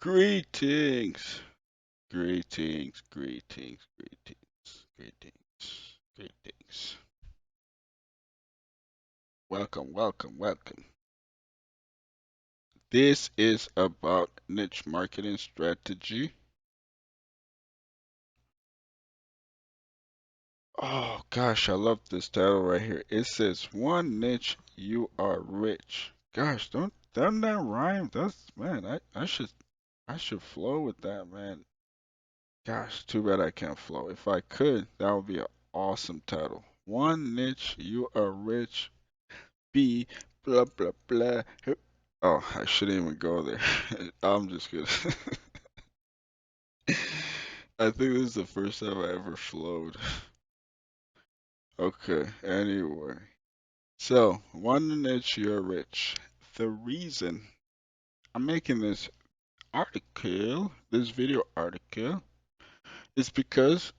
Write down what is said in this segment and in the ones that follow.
Greetings, greetings, greetings, greetings, greetings, greetings. Welcome, welcome, welcome. This is about niche marketing strategy. Oh gosh, I love this title right here. It says one niche, you are rich. Gosh, don't that rhyme? That's man, I should flow with that, man. Gosh, too bad I can't flow. If I could, that would be an awesome title. One niche, you are rich. B blah blah blah. Oh, I shouldn't even go there. I'm just kidding. I think this is the first time I ever flowed. Okay, anyway. So, one niche, you're rich. The reason I'm making this video article, is because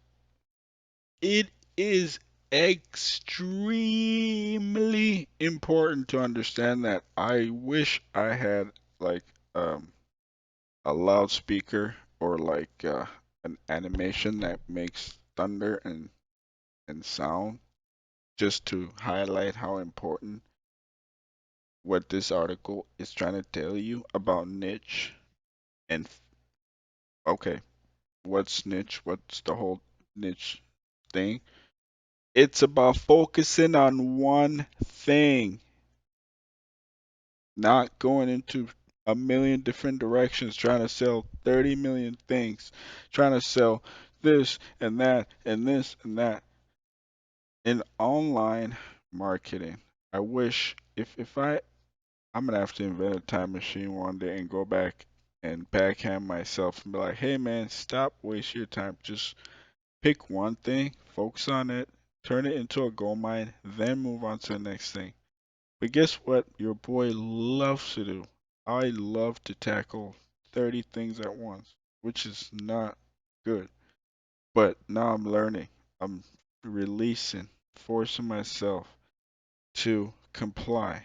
it is extremely important to understand that I wish I had like um a loudspeaker or like an animation that makes thunder and sound just to highlight how important what this article is trying to tell you about niche and okay, what's niche? What's the whole niche thing? It's about focusing on one thing, not going into a million different directions trying to sell 30 million things, trying to sell this and that and this and that. In online marketing, I wish I'm gonna have to invent a time machine one day and go back and backhand myself and be like, hey man, stop wasting your time. Just pick one thing, focus on it, turn it into a gold mine, then move on to the next thing. But guess what? Your boy loves to do. I love to tackle 30 things at once, which is not good. But now I'm learning. I'm releasing, forcing myself to comply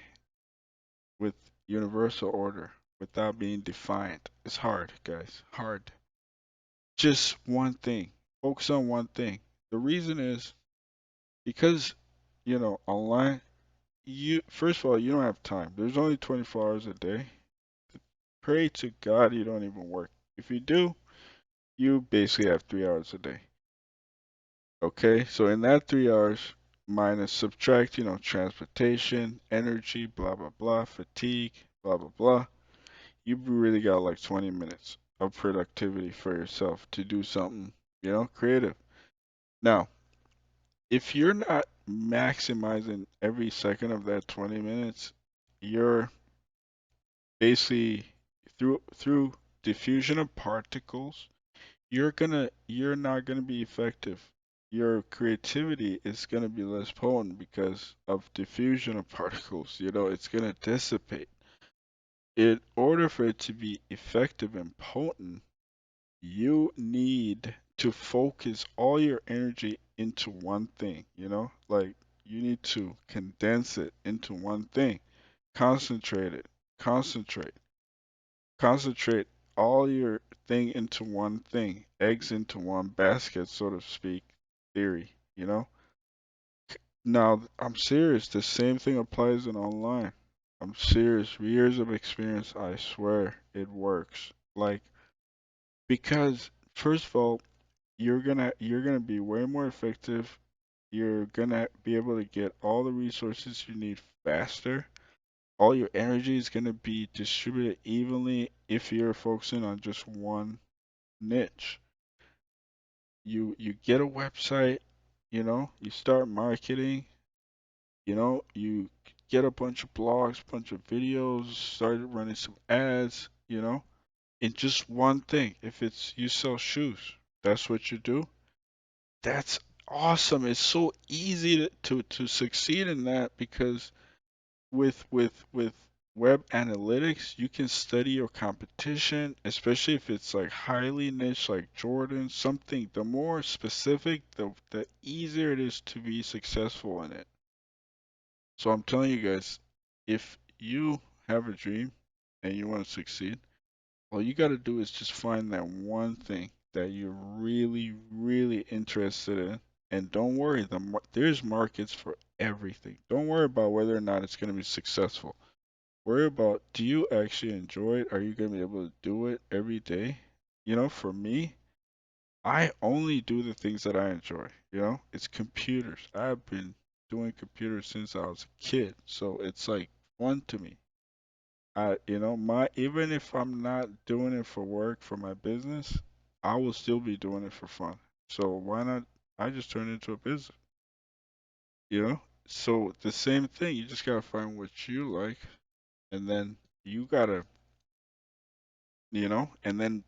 with universal order without being defiant. It's hard, guys. Hard. Just one thing. Focus on one thing. The reason is because, online, you first of all, you don't have time. There's only 24 hours a day. Pray to God you don't even work. If you do, you basically have 3 hours a day. Okay, so in that 3 hours, minus subtract, transportation, energy, blah blah blah, fatigue, blah blah blah. You really got like 20 minutes of productivity for yourself to do something, creative. Now, if you're not maximizing every second of that 20 minutes, you're basically through diffusion of particles, you're not gonna be effective. Your creativity is gonna be less potent because of diffusion of particles. It's gonna dissipate. In order for it to be effective and potent, you need to focus all your energy into one thing, Like you need to condense it into one thing. Concentrate it. Concentrate. Concentrate all your thing into one thing. Eggs into one basket, so to speak, theory. Now, I'm serious. The same thing applies in online. I'm serious. Years of experience, I swear it works. Like, because first of all, you're gonna be way more effective. You're gonna be able to get all the resources you need faster. All your energy is gonna be distributed evenly if you're focusing on just one niche. You get a website, you start marketing, you get a bunch of blogs, bunch of videos, started running some ads, in just one thing. If it's you sell shoes, that's what you do. That's awesome. It's so easy to succeed in that because with web analytics, you can study your competition, especially if it's like highly niche like Jordan, something. The more specific, the easier it is to be successful in it. So I'm telling you guys, if you have a dream and you want to succeed, All you got to do is just find that one thing that you're really, really interested in. And don't worry, there's markets for everything. Don't worry about whether or not it's going to be successful. Worry about, do you actually enjoy it? Are you going to be able to do it every day? For me, I only do the things that I enjoy. It's computers. I've been doing computers since I was a kid, so it's like fun to me. My even if I'm not doing it for work for my business, I will still be doing it for fun. So why not? I just turn it into a business, you know? So the same thing, you just gotta find what you like, and then you gotta, and then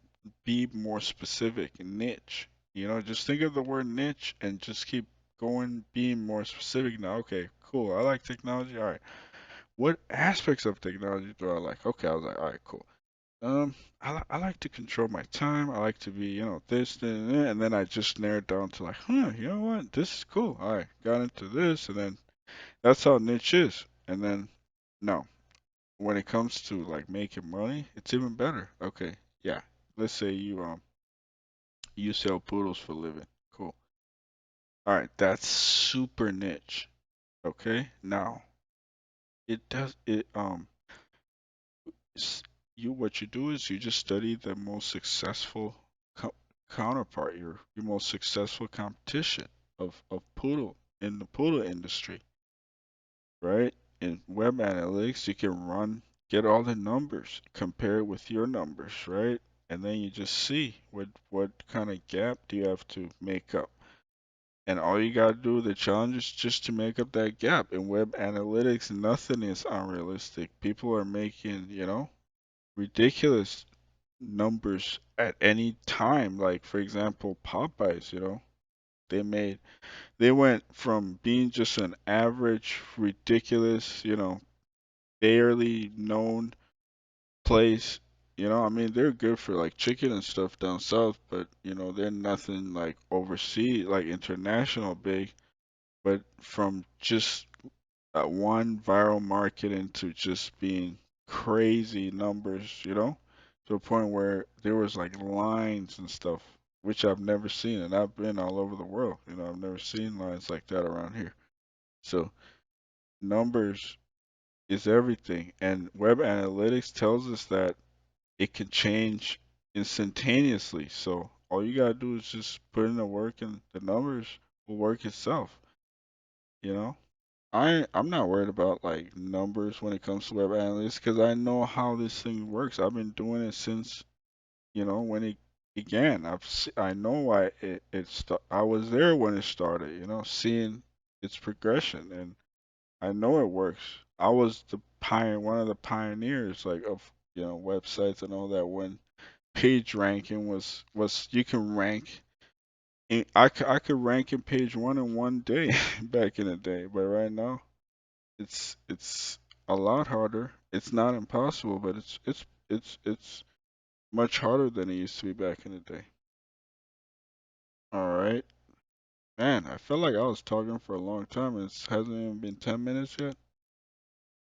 be more specific and niche. Just think of the word niche and just keep going, being more specific now. Okay, cool. I like technology. All right. What aspects of technology do I like? Okay, I was like, all right, cool. I like to control my time. I like to be, this, and then I just narrowed down to like, you know what? This is cool. All right, got into this, and then that's how niche is. And then, no, when it comes to like making money, it's even better. Okay, yeah. Let's say you sell poodles for a living. Cool. All right, that's super niche. Okay, now it does it s- you what you do is you just study the most successful co counterpart, your most successful competition of poodle in the poodle industry, right? In web analytics, you can get all the numbers, compare it with your numbers, right? And then you just see what kind of gap do you have to make up. And all you gotta do, the challenge is just to make up that gap. In web analytics, nothing is unrealistic. People are making, ridiculous numbers at any time. Like for example, Popeyes, they made they went from being just an average, ridiculous, barely known place. I mean, they're good for like chicken and stuff down south, but they're nothing like overseas, like international big. But from just one viral marketing to just being crazy numbers, to a point where there was like lines and stuff, which I've never seen, and I've been all over the world. I've never seen lines like that around here. So numbers is everything, and web analytics tells us that it can change instantaneously. So all you gotta do is just put in the work, and the numbers will work itself. You know. I'm not worried about like numbers when it comes to web analytics because I know how this thing works. I've been doing it since when it began. I know why I was there when it started. Seeing its progression, and I know it works. I was one of the pioneers like of websites and all that when page ranking was you can rank. I could rank in page one in one day back in the day, but right now. It's a lot harder. It's not impossible, but it's much harder than it used to be back in the day. All right. Man, I felt like I was talking for a long time and it hasn't even been 10 minutes yet.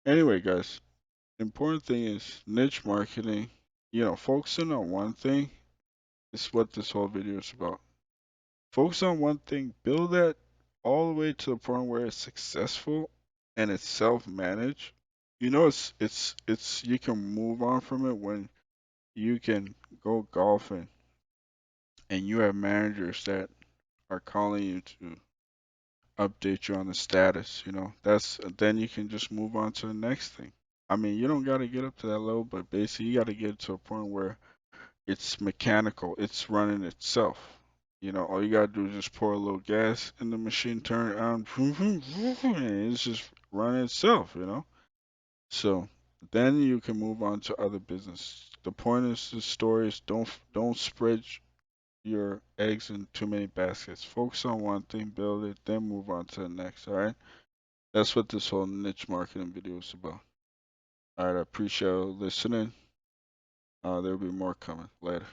Anyway, guys, important thing is niche marketing. Focusing on one thing is what this whole video is about. Focus on one thing, build that all the way to the point where it's successful and it's self-managed. It's you can move on from it when you can go golfing and you have managers that are calling you to update you on the status. That's then you can just move on to the next thing. I mean, you don't got to get up to that level, but basically you got to get to a point where it's mechanical, it's running itself. All you gotta do is just pour a little gas in the machine, turn it on, and it's just running itself. So then you can move on to other business. The point is the story is don't spread your eggs in too many baskets. Focus on one thing, build it, then move on to the next. All right. That's what this whole niche marketing video is about. All right. I appreciate you listening. There'll be more coming later.